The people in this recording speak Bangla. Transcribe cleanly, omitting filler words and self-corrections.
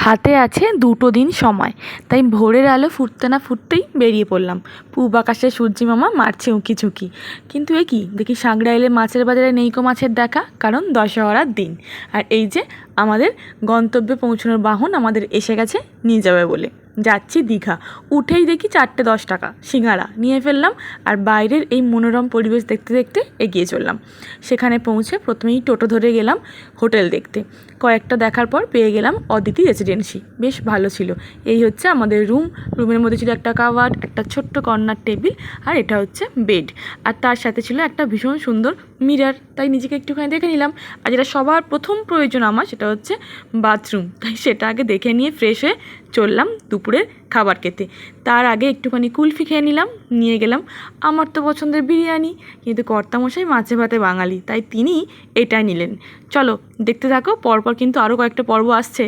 হাতে আছে 2টো দিন সময়, তাই ভোরের আলো ফুটতে না ফুটতেই বেরিয়ে পড়লাম। পূব আকাশে সূর্যি মামা মারছে উঁকি ঝুঁকি। কিন্তু এ কি দেখি সাঁকড়াইলে মাছের বাজারে নেইকো মাছের দেখা, কারণ দশহরার দিন। আর এই যে আমাদের গন্তব্যে পৌঁছানোর বাহন আমাদের এসে গেছে নিয়ে যাবে বলে। যাচ্ছি দীঘা। উঠেই দেখি 4টে 10 টাকা সিঙ্গারা নিয়ে ফেললাম, আর বাইরের এই মনোরম পরিবেশ দেখতে দেখতে এগিয়ে চললাম। সেখানে পৌঁছে প্রথমেই টোটো ধরে গেলাম হোটেল দেখতে। কয়েকটা দেখার পর পেয়ে গেলাম অদিতি রেসিডেন্সি, বেশ ভালো ছিল। এই হচ্ছে আমাদের রুমের মধ্যে ছিল একটা কাভার্ড, একটা ছোট্ট কর্নার টেবিল, আর এটা হচ্ছে বেড। আর তার সাথে ছিল একটা ভীষণ সুন্দর মিরর, তাই নিজেকে একটুখানি দেখে নিলাম। আর যেটা সবার প্রথম প্রয়োজন আমার, সেটা হচ্ছে বাথরুম, তাই সেটা আগে দেখে নিয়ে ফ্রেশ হয়ে চললাম দুপুরের খাবার খেতে। তার আগে একটুখানি কুলফি খেয়ে নিয়ে গেলাম আমার তো পছন্দের বিরিয়ানি, কিন্তু কর্তামশাই মাছে ভাতে বাঙালি, তাই তিনি এটাই নিলেন। চলো দেখতে থাকো, পরপর কিন্তু আরও কয়েকটা পর্ব আসছে।